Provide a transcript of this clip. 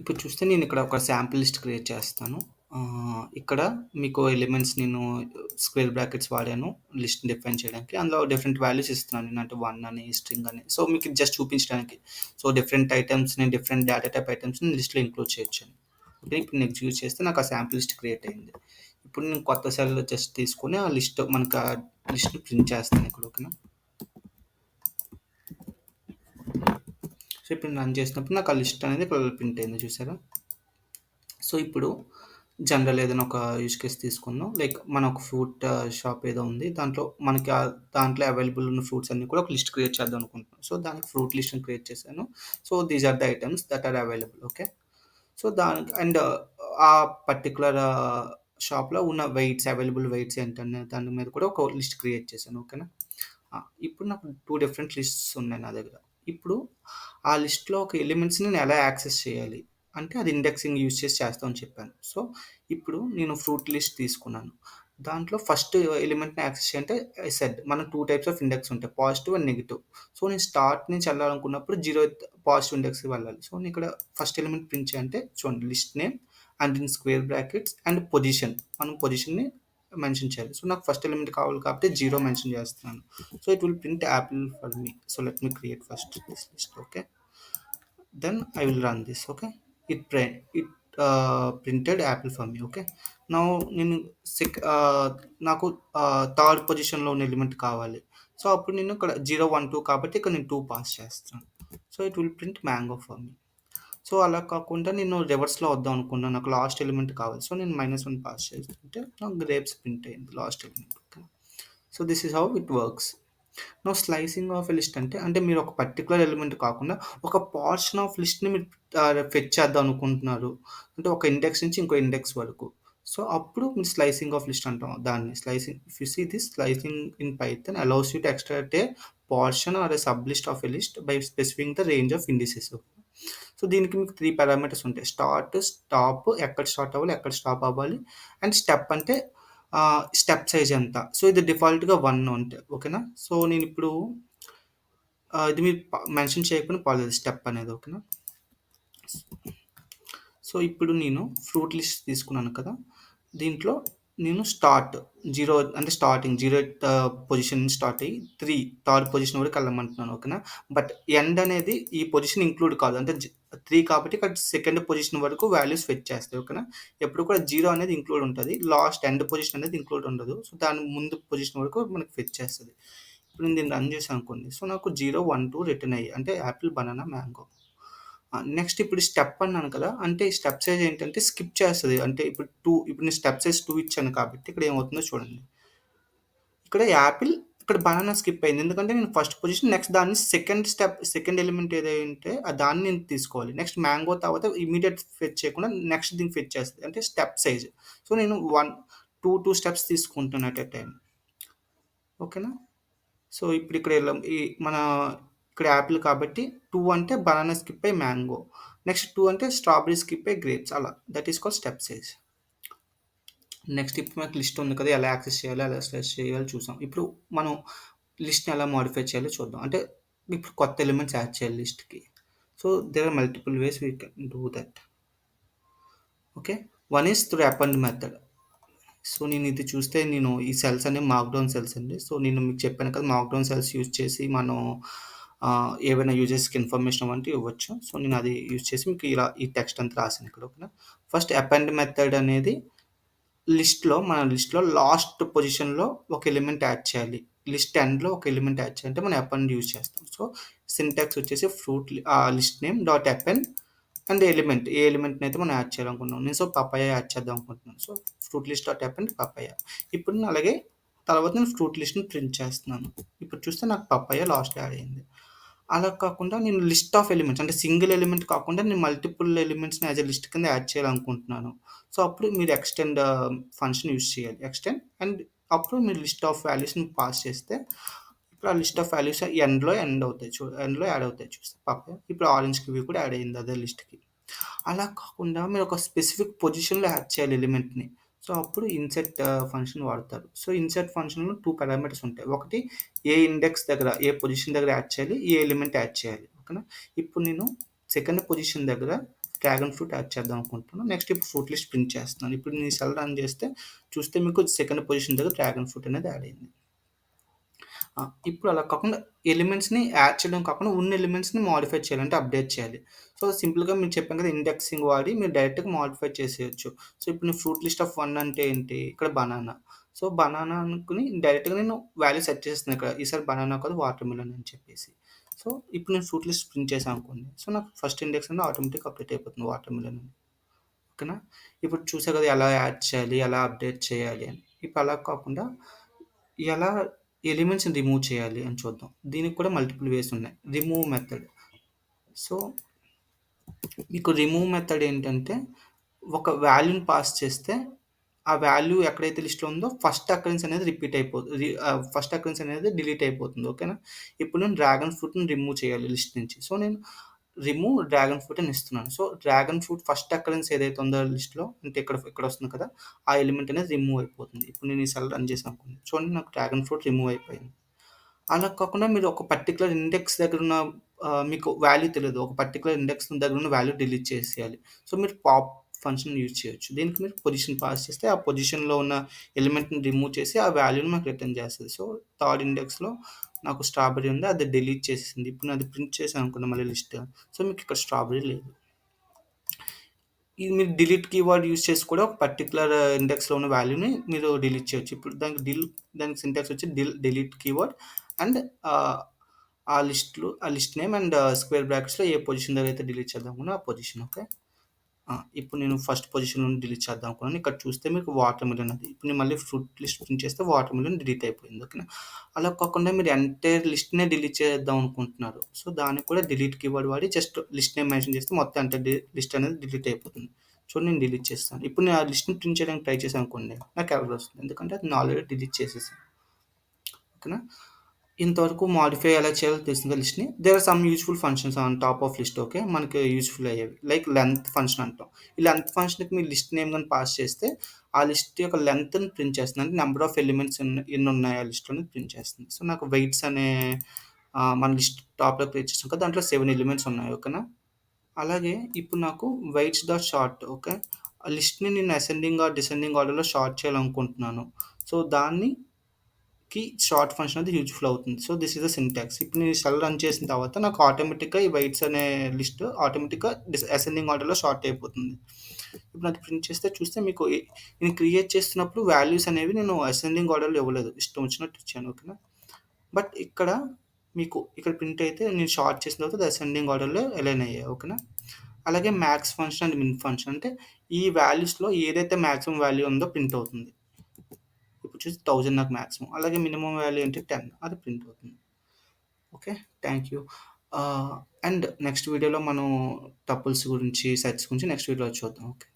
ఇప్పుడు చూస్తే నేను ఇక్కడ ఒక శాంపుల్ లిస్ట్ క్రియేట్ చేస్తాను. ఇక్కడ మీకు ఎలిమెంట్స్ నేను స్క్వేర్ బ్రాకెట్స్ వాడాను లిస్ట్ డిఫైన్ చేయడానికి. అందులో డిఫరెంట్ వాల్యూస్ ఇస్తున్నాను. నేను అంటే 1 అని, స్ట్రింగ్ అని. సో, మీకు ఇది జస్ట్ చూపించడానికి. సో, డిఫరెంట్ ఐటెమ్స్‌ని, డిఫరెంట్ డేటా టైప్ ఐటెమ్స్‌ని లిస్ట్‌లో ఇంక్లూడ్ చేయొచ్చని. ఓకే. ఇప్పుడు నేను ఎగ్జిక్యూట్ చేస్తే నాకు ఆ శాంపుల్ లిస్ట్ క్రియేట్ అయింది. ఇప్పుడు నేను కొత్త సెల్ జస్ట్ తీసుకొని ఆ లిస్ట్ మనకు ఆ లిస్ట్‌ని ప్రింట్ చేస్తాను ఇక్కడ. ఓకేనా. సో, ఇప్పుడు రన్ చేసినప్పుడు నాకు ఆ లిస్ట్ అనేది ఇక్కడ ప్రింట్ అయింది చూసారా. సో, ఇప్పుడు జనరల్ ఏదైనా ఒక యూజ్ కేస్ తీసుకుందాం. లైక్ మన ఒక ఫ్రూట్ షాప్ ఏదో ఉంది. దాంట్లో మనకి దాంట్లో అవైలబుల్ ఉన్న ఫ్రూట్స్ అన్నీ కూడా ఒక లిస్ట్ క్రియేట్ చేద్దాం అనుకుంటున్నాను. సో, దానికి ఫ్రూట్ లిస్ట్‌ని క్రియేట్ చేశాను. So, these are the items that are available. Okay. So, దానికి అండ్ ఆ పర్టిక్యులర్ షాప్‌లో ఉన్న వెయిట్స్, అవైలబుల్ వెయిట్స్ ఏంటనే దాని మీద కూడా ఒక లిస్ట్ క్రియేట్ చేశాను. ఓకేనా. ఇప్పుడు నాకు 2 డిఫరెంట్ లిస్ట్స్ ఉన్నాయి నా దగ్గర. ఇప్పుడు ఆ లిస్ట్‌లో ఒక ఎలిమెంట్స్‌ని నేను ఎలా యాక్సెస్ చేయాలి? అంటే అది ఇండెక్సింగ్ యూజ్ చేసి చేస్తామని చెప్పాను. సో, ఇప్పుడు నేను ఫ్రూట్ లిస్ట్ తీసుకున్నాను. దాంట్లో ఫస్ట్ ఎలిమెంట్‌ని యాక్సెస్ చేయాలంటే ఐ సెడ్ మనకు 2 టైప్స్ ఆఫ్ ఇండెక్స్ ఉంటాయి. Positive and negative. సో, నేను స్టార్ట్ నుంచి వెళ్ళాలనుకున్నప్పుడు 0th పాజిటివ్ ఇండెక్స్‌కి వెళ్ళాలి. సో, నేను ఇక్కడ ఫస్ట్ ఎలిమెంట్ ప్రింట్ చేయాలంటే చూడండి list name and in square brackets and position. మనం పొజిషన్‌ని మెన్షన్ చేయాలి. సో, నాకు ఫస్ట్ ఎలిమెంట్ కావాలి కాబట్టి 0 మెన్షన్ చేస్తున్నాను. So it will print apple for me. So let me create first this list. Okay, then I will run this. Okay, it printed apple for me. Okay, now నేను నాకు third పొజిషన్లో ఉన్న element కావాలి. So అప్పుడు నేను ఇక్కడ 0 1 2 కాబట్టి ఇక్కడ నేను 2 పాస్ చేస్తాను. So it will print mango for me. So అలా కాకుండా నేను రివర్స్లో వద్దాం అనుకున్నాను. నాకు లాస్ట్ ఎలిమెంట్ కావాలి. సో నేను -1 పాస్ చేస్తుంటే నాకు గ్రేప్స్ ప్రింట్ అయింది last element. Okay. So this is how it works. No slicing of a list అంటే మీరు ఒక పర్టిక్యులర్ ఎలిమెంట్ కాకుండా ఒక పోర్షన్ ఆఫ్ లిస్ట్‌ని మీరు ఫెచ్ చేద్దాం అనుకుంటున్నారు. అంటే ఒక ఇండెక్స్ నుంచి ఇంకో ఇండెక్స్ వరకు. సో అప్పుడు మీరు స్లైసింగ్ ఆఫ్ లిస్ట్ అంటాం దాన్ని. Slicing if you see this slicing in Python allows you to extract a portion or a sub list of a list by specifying the range of indices. So దీనికి మీకు 3 parameters ఉంటాయి. Start, stop, ఎక్కడ start అవ్వాలి, ఎక్కడ stop అవ్వాలి and step అంటే step size ఎంత. So ఇది డిఫాల్ట్‌గా 1 ఉంటే ఓకేనా. సో నేనిప్పుడు ఇది మీరు మెన్షన్ చేయకపోయినా పర్లేదు స్టెప్ అనేది. ఓకేనా. సో ఇప్పుడు నేను ఫ్రూట్ లిస్ట్ తీసుకున్నాను కదా. దీంట్లో నేను స్టార్ట్ 0 అంటే స్టార్టింగ్ 0th పొజిషన్ నుంచి స్టార్ట్ అయ్యి 3 థర్డ్ పొజిషన్ వరకు వెళ్ళమంటున్నాను. ఓకేనా. బట్ ఎండ్ అనేది ఈ పొజిషన్ ఇంక్లూడ్ కాదు. అంటే 3 కాబట్టి ఇక్కడ సెకండ్ పొజిషన్ వరకు వాల్యూస్ ఫెచ్ చేస్తాయి. ఓకేనా. ఎప్పుడు కూడా 0 అనేది ఇంక్లూడ్ ఉంటది. లాస్ట్ ఎండ్ పొజిషన్ అనేది ఇంక్లూడ్ ఉండదు. సో దాని ముందు పొజిషన్ వరకు మనకు ఫెచ్ చేస్తది. ఇప్పుడు నేను దీన్ని రన్ చేశాను అనుకోండి. సో నాకు 0 1 2 రిటర్న్ అయ్యాయి. అంటే యాపిల్, బనానా, మ్యాంగో. నెక్స్ట్ ఇప్పుడు స్టెప్ అన్నాను కదా. అంటే ఈ స్టెప్ సైజ్ ఏంటంటే స్కిప్ చేస్తది. అంటే ఇప్పుడు నేను స్టెప్ సైజ్ 2 ఇచ్చాను కాబట్టి ఇక్కడ ఏమవుతుందో చూడండి. ఇక్కడ యాపిల్, ఇక్కడ బనానా స్కిప్ అయింది. ఎందుకంటే నేను ఫస్ట్ పొజిషన్ నెక్స్ట్ దాన్ని సెకండ్ ఎలిమెంట్ ఏదైతే దాన్ని నేను తీసుకోవాలి. నెక్స్ట్ మ్యాంగో తర్వాత ఇమ్మీడియేట్ ఫెచ్ చేయకుండా నెక్స్ట్ దీనికి ఫెచ్ చేస్తది. అంటే స్టెప్ సైజ్. సో నేను 2 స్టెప్స్ తీసుకుంటున్నా ఎట్ ఎ టైమ్. ఓకేనా. సో ఇప్పుడు ఇక్కడ మన ఇక్కడ యాపిల్ కాబట్టి 2 అంటే బనానా స్కిప్ అయ్యి మ్యాంగో. నెక్స్ట్ 2 అంటే స్ట్రాబెర్రీ స్కిప్ అయ్యి గ్రేప్స్ అలా. That is called step size. Next ఇప్పుడు మనకు లిస్ట్ ఉంది కదా. ఎలా యాక్సెస్ చేయాలి, ఎలా స్లైస్ చేయాలో చూసాం. ఇప్పుడు మనం లిస్ట్‌ని ఎలా మోడిఫై చేయాలో చూద్దాం. అంటే ఇప్పుడు కొత్త ఎలిమెంట్స్ యాడ్ చేయాలి లిస్ట్‌కి. So there are multiple ways we can do that. Okay. One is through append method. So నేను ఇది చూస్తే నేను ఈ సెల్స్ అన్ని మార్క్‌డౌన్ సెల్స్ అండి. సో నేను మీకు చెప్పాను కదా. మార్క్‌డౌన్ సెల్స్ యూజ్ చేసి మనం ఏవైనా యూజర్స్‌కి ఇన్ఫర్మేషన్ అవంటివి ఇవ్వచ్చు. సో నేను అది యూజ్ చేసి మీకు ఇలా ఈ టెక్స్ట్ అంతా రాసాను ఇక్కడ. ఓకేనా. ఫస్ట్ అపెండ్ మెథడ్ అనేది మన లిస్ట్‌లో లాస్ట్ పొజిషన్‌లో ఒక ఎలిమెంట్ యాడ్ చేయాలి. లిస్ట్ ఎండ్‌లో ఒక ఎలిమెంట్ యాడ్ చేయాలంటే మనం అపెండ్ యూజ్ చేస్తాం. సో సింటాక్స్ వచ్చేసి list name dot append and element. ఏ ఎలిమెంట్‌నైతే మనం యాడ్ చేయాలనుకుంటున్నాం. నేను పపాయ యాడ్ చేద్దాం అనుకుంటున్నాను. So fruit list dot append papaya. ఇప్పుడు నేను అలాగే తర్వాత నేను ఫ్రూట్ లిస్ట్‌ని ప్రింట్ చేస్తున్నాను. ఇప్పుడు చూస్తే నాకు పపాయ లాస్ట్‌లో యాడ్ అయింది. అలా కాకుండా నేను లిస్ట్ ఆఫ్ ఎలిమెంట్స్ అంటే సింగిల్ ఎలిమెంట్ కాకుండా నేను మల్టిపుల్ ఎలిమెంట్స్‌ని యాస్ ఎ లిస్ట్ కింద యాడ్ చేయాలనుకుంటున్నాను. సో అప్పుడు మీరు ఎక్స్టెండ్ ఫంక్షన్ యూజ్ చేయాలి. ఎక్స్టెండ్ అండ్ అప్పుడు మీరు లిస్ట్ ఆఫ్ వాల్యూస్‌ని పాస్ చేస్తే ఇప్పుడు ఆ లిస్ట్ ఆఫ్ వాల్యూస్ ఎండ్‌లో ఎండ్‌లో యాడ్ అవుతాయి చూస్తే పపాయ. ఇప్పుడు ఆరెంజ్ కివి కూడా యాడ్ అయింది అదే లిస్ట్‌కి. అలా కాకుండా మీరు ఒక స్పెసిఫిక్ పొజిషన్‌లో యాడ్ చేయాలి ఎలిమెంట్‌ని. సో అప్పుడు ఇన్సర్ట్ ఫంక్షన్ వాడతారు. సో ఇన్సర్ట్ ఫంక్షన్‌లో 2 పారామీటర్స్ ఉంటాయి. ఒకటి ఏ ఇండెక్స్ దగ్గర, ఏ పొజిషన్ దగ్గర యాడ్ చేయాలి, ఏ ఎలిమెంట్ యాడ్ చేయాలి. ఓకేనా. ఇప్పుడు నేను సెకండ్ పొజిషన్ దగ్గర డ్రాగన్ ఫ్రూట్ యాడ్ చేద్దాం అనుకుంటున్నాను. నెక్స్ట్ ఇప్పుడు ఫ్రూట్ లిస్ట్ ప్రింట్ చేస్తున్నాను. ఇప్పుడు నేను సెల్ రన్ చేస్తే చూస్తే మీకు సెకండ్ పొజిషన్ దగ్గర డ్రాగన్ ఫ్రూట్ అనేది యాడ్ అయింది. ఇప్పుడు అలా కాకుండా ఎలిమెంట్స్‌ని యాడ్ చేయడం కాకుండా ఉన్న ఎలిమెంట్స్‌ని మోడిఫై చేయాలి. అంటే అప్డేట్ చేయాలి. సో, సింపుల్‌గా మీకు చెప్పాను కదా! ఇండెక్సింగ్ వాడి మీరు డైరెక్ట్‌గా మోడిఫై చేసేయొచ్చు. సో, ఇప్పుడు నేను ఫ్రూట్ లిస్ట్ ఆఫ్ 1 అంటే ఏంటి? ఇక్కడ బనానా. సో, బనానా అనుకుని డైరెక్ట్‌గా నేను వాల్యూ సెట్ చేసేస్తున్నాను ఇక్కడ. ఈసారి బనానా కాదు వాటర్ మిలన్ అని చెప్పేసి. సో, ఇప్పుడు నేను ఫ్రూట్ లిస్ట్ ప్రింట్ చేశాను అనుకోండి. సో, నాకు ఫస్ట్ ఇండెక్స్ అనేది ఆటోమేటిక్‌గా అప్డేట్ అయిపోతుంది వాటర్ మిలన్ అని. ఓకేనా? ఇప్పుడు చూసా కదా! ఎలా యాడ్ చేయాలి? ఎలా అప్డేట్ చేయాలి అని. ఇప్పుడు అలా కాకుండా ఎలా ఎలిమెంట్స్‌ని రిమూవ్ చేయాలి అని చూద్దాం. దీనికి కూడా మల్టిపుల్ వేస్ ఉన్నాయి. Remove method. సో, మీకు రిమూవ్ మెథడ్ ఏంటంటే, ఒక వాల్యూని పాస్ చేస్తే, ఆ వాల్యూ ఎక్కడైతే లిస్ట్‌లో ఉందో ఫస్ట్ అకరెన్స్ అనేది రిపీట్ అయిపోతుంది. ఫస్ట్ అకరెన్స్ అనేది డిలీట్ అయిపోతుంది. ఓకేనా? ఇప్పుడు నేను డ్రాగన్ ఫ్రూట్‌ని రిమూవ్ చేయాలి లిస్ట్ నుంచి. సో, నేను రిమూవ్ డ్రాగన్ ఫ్రూట్ అని ఇస్తున్నాను. So, dragon fruit first occurrence ఏదైతే ఉందో లిస్ట్‌లో అంటే ఇక్కడ వస్తుంది కదా! ఆ ఎలిమెంట్ అనేది రిమూవ్ అయిపోతుంది. ఇప్పుడు నేను ఈ సెల్ రన్ చేశాననుకోండి. చూడండి నాకు డ్రాగన్ ఫ్రూట్ రిమూవ్ అయిపోయింది. అలా కాకుండా మీరు ఒక పర్టిక్యులర్ ఇండెక్స్ దగ్గరున్న మీకు వాల్యూ తెలీదు. ఒక పర్టిక్యులర్ ఇండెక్స్ దగ్గరున్న వాల్యూ డిలీట్ చేసేయాలి. సో, మీరు పాప్ ఫంక్షన్ యూజ్ చేయొచ్చు. దీనికి మీరు పొజిషన్ పాస్ చేస్తే, ఆ పొజిషన్‌లో ఉన్న ఎలిమెంట్‌ని రిమూవ్ చేసి, ఆ వాల్యూని మాకు రిటర్న్ చేస్తది. సో, థర్డ్ ఇండెక్స్‌లో నాకు స్ట్రాబెర్రీ ఉంది. అది డిలీట్ చేసేసింది. ఇప్పుడు నేను అది ప్రింట్ చేశాననుకోండి మళ్ళీ లిస్ట్. సో, మీకు ఇక్కడ స్ట్రాబెర్రీ లేదు. ఇది మీరు డిలీట్ కీవర్డ్ యూజ్ చేసి కూడా ఒక పర్టిక్యులర్ ఇండెక్స్‌లో ఉన్న వాల్యూని మీరు డిలీట్ చేయొచ్చు. ఇప్పుడు దానికి సింటాక్స్ వచ్చి డిలీట్ కీవర్డ్ అండ్ ఆహ్, ఆ లిస్ట్ నేమ్ అండ్ స్క్వేర్ బ్రాకెట్స్‌లో ఏ పొజిషన్ దగ్గర అయితే డిలీట్ చేద్దామనుకున్నా ఆ పొజిషన్. ఓకే. ఇప్పుడు నేను ఫస్ట్ పొజిషన్ నుండి డిలీట్ చేద్దాం అనుకున్నాను. ఇక్కడ చూస్తే మీకు వాటర్ మిలన్ అది. ఇప్పుడు నేను మళ్ళీ ఫ్రూట్ లిస్ట్ ప్రింట్ చేస్తే వాటర్ మిలన్ డిలీట్ అయిపోయింది. ఓకేనా. అలా కాకుండా మీరు ఎంటైర్ లిస్ట్‌నే డిలీట్ చేద్దాం అనుకుంటున్నారు. సో, దానికి కూడా డిలీట్ కీవర్డ్ వాడి జస్ట్ లిస్ట్ నేమ్ మెన్షన్ చేస్తే మొత్తం ఎంటైర్ లిస్ట్ అనేది డిలీట్ అయిపోతుంది. చూడండి నేను డిలీట్ చేస్తాను. ఇప్పుడు నేను ఆ లిస్ట్‌ని ప్రింట్ చేయడానికి ట్రై చేశాను అనుకోండి. నాకు ఎర్రర్ వస్తుంది. ఎందుకంటే అది నేను ఆల్రెడీ డిలీట్ చేసేసాను. ఓకేనా. ఇంతవరకు మాడిఫై ఎలా చేయాలో తెలిసిందా లిస్ట్‌ని. There are some useful functions on top of list. Okay. మనకి యూజ్‌ఫుల్ అయ్యేవి. లైక్ లెంత్ ఫంక్షన్ అంటాం. ఈ లెంత్ ఫంక్షన్‌కి మీరు లిస్ట్ నేమ్ గాని పాస్ చేస్తే, ఆ లిస్ట్ యొక్క లెంగ్త్‌ని ప్రింట్ చేస్తుంది. అంటే నంబర్ ఆఫ్ ఎలిమెంట్స్ ఎన్నున్నాయి ఆ లిస్ట్‌లో అనేది ప్రింట్ చేస్తుంది. సో, నాకు వెయిట్స్ అనే మన లిస్ట్ టాప్‌లో క్రియేట్ చేసాం కదా! దాంట్లో 7 ఎలిమెంట్స్ ఉన్నాయి. ఓకేనా. అలాగే ఇప్పుడు నాకు వెయిట్స్ డాట్ సార్ట్. ఓకే. ఆ లిస్ట్‌ని నేను అసెండింగ్ ఆర్ డిసెండింగ్ ఆర్డర్‌లో సార్ట్ చేయాలనుకుంటున్నాను. సో, షార్ట్ ఫంక్షన్ అనేది యూజ్‌ఫుల్ అవుతుంది. So, this is the syntax. ఇప్పుడు నేను సెల్ రన్ చేసిన తర్వాత నాకు ఆటోమేటిక్‌గా ఈ వెయిట్స్ అనే లిస్ట్ ఆటోమేటిక్‌గా అసెండింగ్ ఆర్డర్‌లో సార్ట్ అయిపోతుంది. ఇప్పుడు అది ప్రింట్ చేస్తే చూస్తే మీకు నేను క్రియేట్ చేస్తున్నప్పుడు వాల్యూస్ అనేవి నేను అసెండింగ్ ఆర్డర్‌లో ఇవ్వలేదు. ఇష్టం వచ్చినట్టు ఇచ్చాను. ఓకేనా. బట్ ఇక్కడ ప్రింట్ అయితే నేను సార్ట్ చేసిన తర్వాత అది అసెండింగ్ ఆర్డర్‌లో అలైన్ అయ్యాయి. ఓకేనా. అలాగే max function and min function అంటే ఈ వాల్యూస్‌లో ఏదైతే మాక్సిమం వాల్యూ ఉందో ప్రింట్ అవుతుంది. ఇప్పుడు చూసి 1000 నాకు మాక్సిమం. అలాగే మినిమమ్ వాల్యూ ఏంటి 10 అది ప్రింట్ అవుతుంది. ఓకే. Thank you. ఆహ్, అండ్ నెక్స్ట్ వీడియోలో మనం టపుల్స్ గురించి, సెట్స్ గురించి నెక్స్ట్ వీడియోలో చూద్దాం. ఓకే.